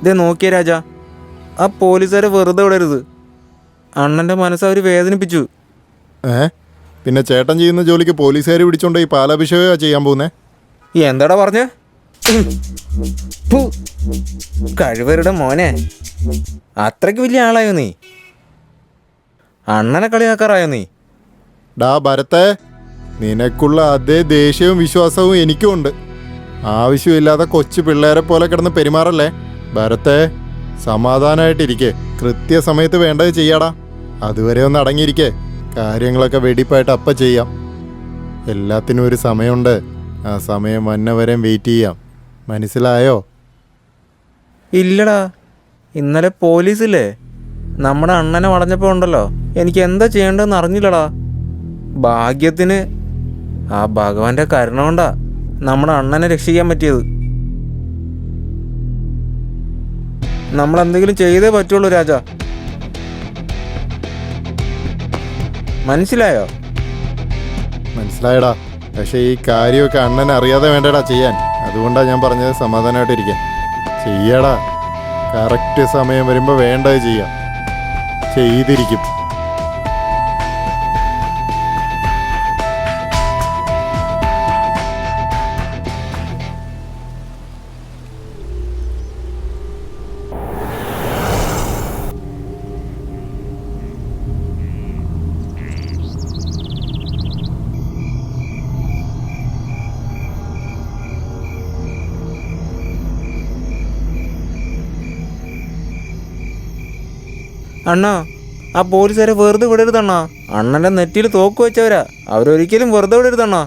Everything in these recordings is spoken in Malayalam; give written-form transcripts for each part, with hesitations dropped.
ഇതേ നോക്കിയ രാജ, ആ പോലീസുകാരെ വെറുതെ വിടരുത്. അണ്ണൻ്റെ മനസ്സ് അവർ വേദനിപ്പിച്ചു. പിന്നെ ചേട്ടൻ ചെയ്യുന്ന ജോലിക്ക് പോലീസുകാർ പിടിച്ചോണ്ട് ഈ പാലാഭിഷേകം ചെയ്യാൻ പോകുന്നേ? എന്താടാ പറഞ്ഞേ? കഴിവരുടെ മോനെ, അത്രയ്ക്ക് വലിയ ആളായോ നീ? അണ്ണനെ കളിയാക്കാറായോ നീ? ഡാ ഭരത്തെ, നിനക്കുള്ള അതേ ദേഷ്യവും വിശ്വാസവും എനിക്കും ഉണ്ട്. ആവശ്യമില്ലാതെ കൊച്ചു പിള്ളേരെ പോലെ കിടന്ന് പെരുമാറല്ലേ. ഭരത്തെ, സമാധാനമായിട്ടിരിക്കെ. കൃത്യസമയത്ത് വേണ്ടത് ചെയ്യാടാ. അതുവരെ ഒന്ന് അടങ്ങിയിരിക്കേ. കാര്യങ്ങളൊക്കെ വെടിപ്പായിട്ട് അപ്പം ചെയ്യാം. എല്ലാത്തിനും ഒരു സമയമുണ്ട്. ആ സമയം വന്നവരെയും വെയിറ്റ് ചെയ്യാം. മനസ്സിലായോ? ഇല്ലടാ, ഇന്നലെ പോലീസില്ലേ നമ്മുടെ അണ്ണനെ വളഞ്ഞപ്പോൾ ഉണ്ടല്ലോ, എനിക്ക് എന്താ ചെയ്യേണ്ടതെന്ന് അറിഞ്ഞില്ലടാ. ഭാഗ്യത്തിന് ആ ഭഗവാന്റെ കരുണ കൊണ്ടാ നമ്മുടെ അണ്ണനെ രക്ഷിക്കാൻ പറ്റിയത്. നമ്മളെന്തെങ്കിലും ചെയ്തേ പറ്റുള്ളൂ രാജ. മനസ്സിലായോ? മനസ്സിലായടാ. പക്ഷേ ഈ കാര്യമൊക്കെ അണ്ണനെ അറിയാതെ വേണ്ടടാ ചെയ്യാൻ. അതുകൊണ്ടാണ് ഞാൻ പറഞ്ഞത് സമാധാനമായിട്ടിരിക്കാൻ. ചെയ്യടാ. കറക്റ്റ് സമയം വരുമ്പോൾ വേണ്ടത് ചെയ്യാം. ചെയ്തിരിക്കും. അണ്ണാ, ആ പോലീസുകാരെ വെറുതെ വിടരുതണ്ണാ. അണ്ണൻ്റെ നെറ്റിയിൽ തോക്ക് വെച്ചവരാ. അവരൊരിക്കലും വെറുതെ വിടരുതണ്ണാ.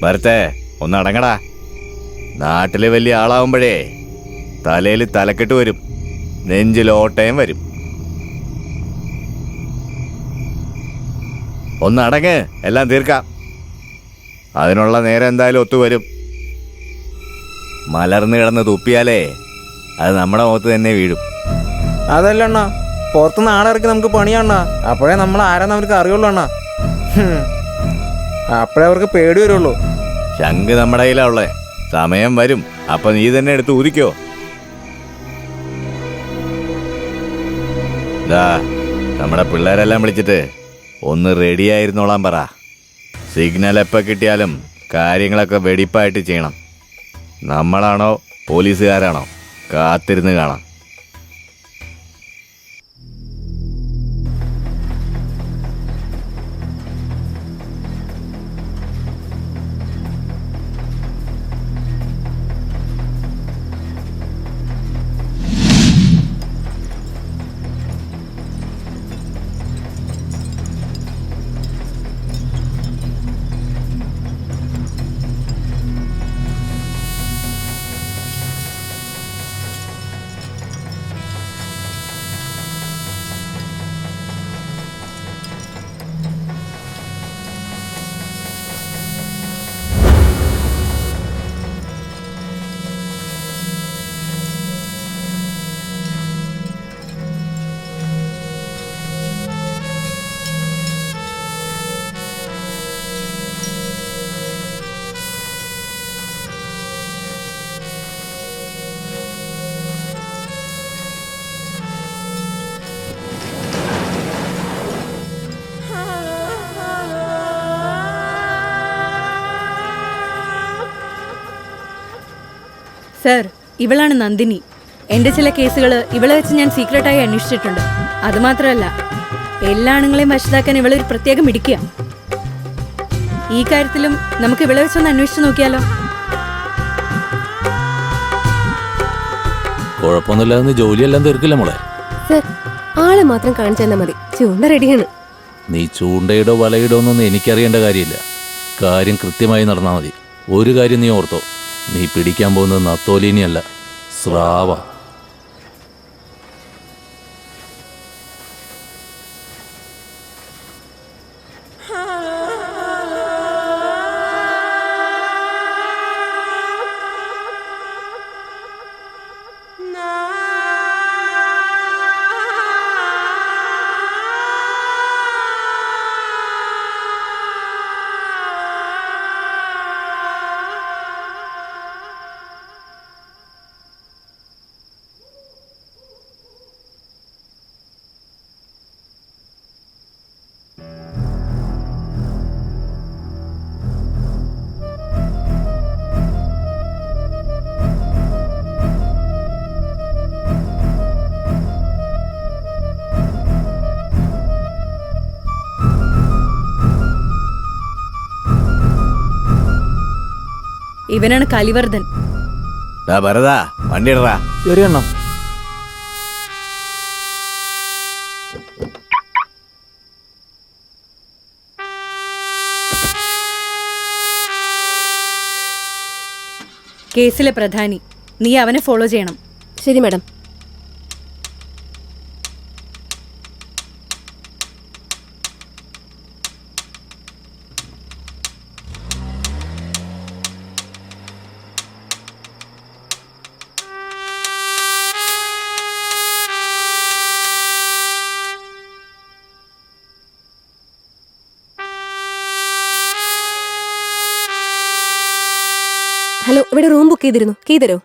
ഭരത്തെ, ഒന്നടങ്ങടാ. നാട്ടില് വലിയ ആളാവുമ്പോഴേ തലയിൽ തലക്കെട്ട് വരും, നെഞ്ചിൽ ഓട്ടയും വരും. ഒന്നടങ്ങ്, എല്ലാം തീർക്കാം. അതിനുള്ള നേരം എന്തായാലും ഒത്തുവരും. മലർന്ന് കിടന്ന് തുപ്പിയാലേ അത് നമ്മുടെ മുഖത്ത് തന്നെ വീഴും. അതല്ല അണ്ണാ, പുറത്തുനിന്ന് ആളിറക്കി നമുക്ക് പണിയാണ്ണാ. അപ്പോഴേ നമ്മൾ ആരാന്ന് അവർക്ക് അറിയുള്ളൂ അണ്ണാ. അപ്പോഴേ അവർക്ക് പേടി വരുള്ളൂ. ശംഖ് നമ്മുടെ കയ്യിലാ ഉള്ളേ. സമയം വരും, അപ്പൊ നീ തന്നെ എടുത്ത് ഊതിക്കോ. നമ്മുടെ പിള്ളേരെല്ലാം വിളിച്ചിട്ട് ഒന്ന് റെഡിയായിരുന്നോളാൻ പറ. സിഗ്നൽ എപ്പോൾ കിട്ടിയാലും കാര്യങ്ങളൊക്കെ വെടിപ്പായിട്ട് ചെയ്യണം. നമ്മളാണോ പോലീസുകാരാണോ കാത്തിരുന്ന് കാണാം. സർ, ഇവളാണ് നന്ദിനി. എൻ്റെ ചില കേസുകൾ ഇവളെ വെച്ച് ഞാൻ സീക്രട്ടായി അന്വേഷിച്ചിട്ടുണ്ട്. അതുമാത്രമല്ല, എല്ലാ ആണുങ്ങളെയും വശത്താക്കാൻ ഇവളൊരു പ്രത്യേകം മിടിക്കുക. ഈ കാര്യത്തിലും നമുക്ക് ഇവളെ വെച്ചൊന്ന് അന്വേഷിച്ച് നോക്കിയാലോ? കുഴപ്പമൊന്നുമില്ലാതെ ജോലിയെല്ലാം തീർക്കില്ല മോളെ. സർ, ആളെ മാത്രം കാണിച്ചു തന്നാൽ മതി. ചൂണ്ട റെഡിയാണ്. നീ ചൂണ്ടയിടോ വലയിടോ എന്നൊന്നും എനിക്കറിയേണ്ട കാര്യമില്ല. കാര്യം കൃത്യമായി നടന്നാൽ മതി. ഒരു കാര്യം നീ ഓർത്തോ, നീ പിടിക്കാൻ പോകുന്നത് നത്തോലീനിയല്ല, സ്രാവ. ഇവനാണ് കലിവർദ്ധൻ. ഭരതാ വണ്ടി ഇടറാ. ശരി അണ്ണ. കേസിലെ പ്രധാനി, നീ അവനെ ഫോളോ ചെയ്യണം. ശരി മാഡം. ഹലോ, ഇവിടെ റൂം ബുക്ക് ചെയ്തിരുന്നു. കീ തരോ?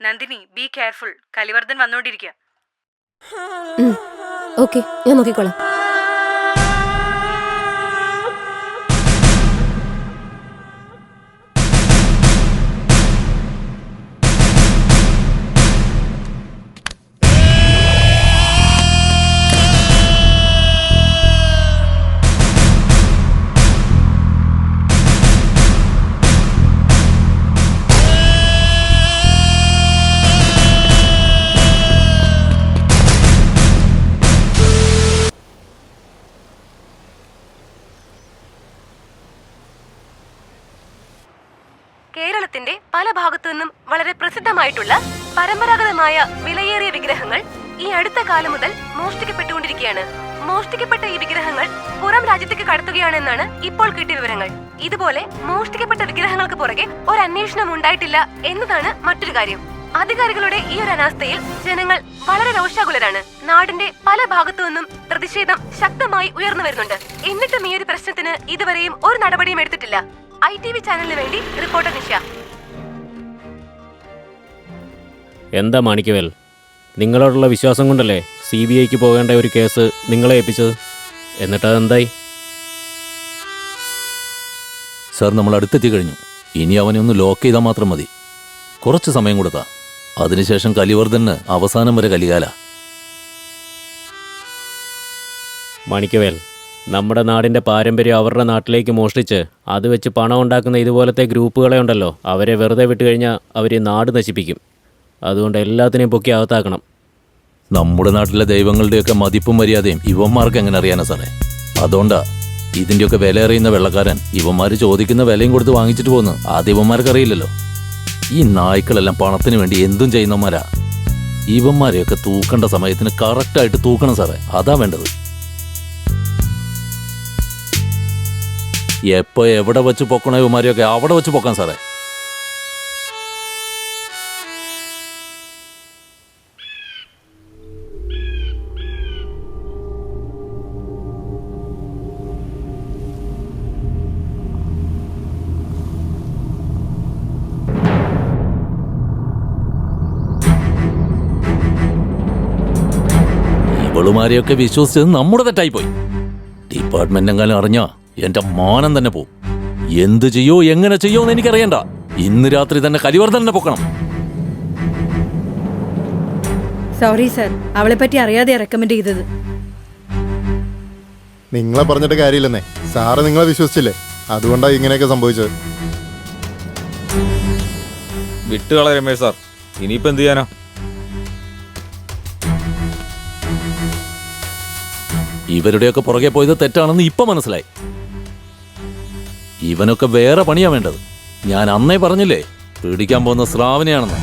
Nandini, be careful. കലിവർദ്ധൻ വന്നോണ്ടിരിക്കുക. ഓക്കെ, ഞാൻ നോക്കിക്കോളാം. കേരളത്തിന്റെ പല ഭാഗത്തു നിന്നും വളരെ പ്രസിദ്ധമായിട്ടുള്ള പരമ്പരാഗതമായ വിലയേറിയ വിഗ്രഹങ്ങൾ ഈ അടുത്ത കാലം മുതൽ മോഷ്ടിക്കപ്പെട്ടുകൊണ്ടിരിക്കുകയാണ്. മോഷ്ടിക്കപ്പെട്ട ഈ വിഗ്രഹങ്ങൾ പുറം രാജ്യത്തേക്ക് കടത്തുകയാണെന്നാണ് ഇപ്പോൾ കിട്ടിയ വിവരങ്ങൾ. ഇതുപോലെ മോഷ്ടിക്കപ്പെട്ട വിഗ്രഹങ്ങൾക്ക് പുറകെ ഒരു അന്വേഷണം ഉണ്ടായിട്ടില്ല എന്നതാണ് മറ്റൊരു കാര്യം. അധികാരികളുടെ ഈ ഒരു അനാസ്ഥയിൽ ജനങ്ങൾ വളരെ രോഷാകുലരാണ്. നാടിന്റെ പല ഭാഗത്തു നിന്നും പ്രതിഷേധം ശക്തമായി ഉയർന്നു വരുന്നുണ്ട്. എന്നിട്ടും ഈ ഒരു പ്രശ്നത്തിന് ഇതുവരെയും ഒരു നടപടിയും എടുത്തിട്ടില്ല. ITV ചാനലിന് വേണ്ടി റിപ്പോർട്ടർ നിഷ. എന്താ മാണിക്കവേൽ, നിങ്ങളോടുള്ള വിശ്വാസം കൊണ്ടല്ലേ CBIക്ക് പോകേണ്ട ഒരു കേസ് നിങ്ങളെ ഏൽപ്പിച്ചത്? എന്നിട്ടതെന്തായി? സാർ, നമ്മൾ അടുത്തെത്തി കഴിഞ്ഞു. ഇനി അവനെ ഒന്ന് ലോക്ക് ചെയ്താൽ മാത്രം മതി. കുറച്ച് സമയം കൊടുത്താ. അതിനുശേഷം കലിവർദ്ധന് അവസാനം വരെ കലികാല. മാണിക്കവേൽ, നമ്മുടെ നാടിൻ്റെ പാരമ്പര്യം അവരുടെ നാട്ടിലേക്ക് മോഷ്ടിച്ച് അത് വെച്ച് പണം ഉണ്ടാക്കുന്ന ഇതുപോലത്തെ ഗ്രൂപ്പുകളെ ഉണ്ടല്ലോ, അവരെ വെറുതെ വിട്ട് കഴിഞ്ഞാൽ അവർ നാട് നശിപ്പിക്കും. അതുകൊണ്ട് എല്ലാത്തിനെയും പൊക്കി അകത്താക്കണം. നമ്മുടെ നാട്ടിലെ ദൈവങ്ങളുടെയൊക്കെ മതിപ്പും മര്യാദയും ഇവന്മാർക്ക് എങ്ങനെ അറിയാനാ സാറേ? അതുകൊണ്ടാ ഇതിൻ്റെയൊക്കെ വില അറിയുന്ന വെള്ളക്കാരൻ ഇവന്മാർ ചോദിക്കുന്ന വിലയും കൊടുത്ത് വാങ്ങിച്ചിട്ട് പോകുന്നു. ആദ്യം ഇവന്മാർക്ക് അറിയില്ലല്ലോ. ഈ നായ്ക്കളെല്ലാം പണത്തിന് വേണ്ടി എന്തും ചെയ്യുന്നവന്മാരാ. ഇവന്മാരെയൊക്കെ തൂക്കേണ്ട സമയത്തിന് കറക്റ്റായിട്ട് തൂക്കണം സാറേ. അതാ വേണ്ടത്. എപ്പോ എവിടെ വെച്ച് പൊക്കണോ ഇവന്മാരെയൊക്കെ അവിടെ വെച്ച് പൊക്കാൻ സാറേ. ഇവളുമാരെയൊക്കെ വിശ്വസിച്ചത് നമ്മുടെ തെറ്റായിപ്പോയി. ഡിപ്പാർട്ട്മെന്റ് എങ്ങാനും അറിഞ്ഞാ എന്റെ മാനം തന്നെ പോവും. എന്ത് ചെയ്യോ എങ്ങനെ ചെയ്യോ എന്ന് എനിക്കറിയണ്ട. ഇന്ന് രാത്രി തന്നെ കലിവർദ്ധനെ പൊക്കണം. സോറി സർ, അവളെ പറ്റി അറിയാതെ റെക്കമെൻഡ് ചെയ്തത്. നിങ്ങളെ പറഞ്ഞിട്ട് കാര്യമില്ലെന്നേ. സാറ് നിങ്ങളെ വിശ്വസിച്ചില്ലേ? അതുകൊണ്ടാണ് ഇങ്ങനെയൊക്കെ സംഭവിച്ചത്. വിട്ടുകള രമേശ് സാർ, ഇനിയിപ്പോ എന്ത് ചെയ്യാനാ? ഇവരുടെയൊക്കെ പുറകെ പോയത് തെറ്റാണെന്ന് ഇപ്പൊ മനസ്സിലായി. ഇവനൊക്കെ വേറെ പണിയാ വേണ്ടത്. ഞാൻ അന്നേ പറഞ്ഞില്ലേ പിടിക്കാൻ പോകുന്ന സ്രാവിനെയാണെന്ന്.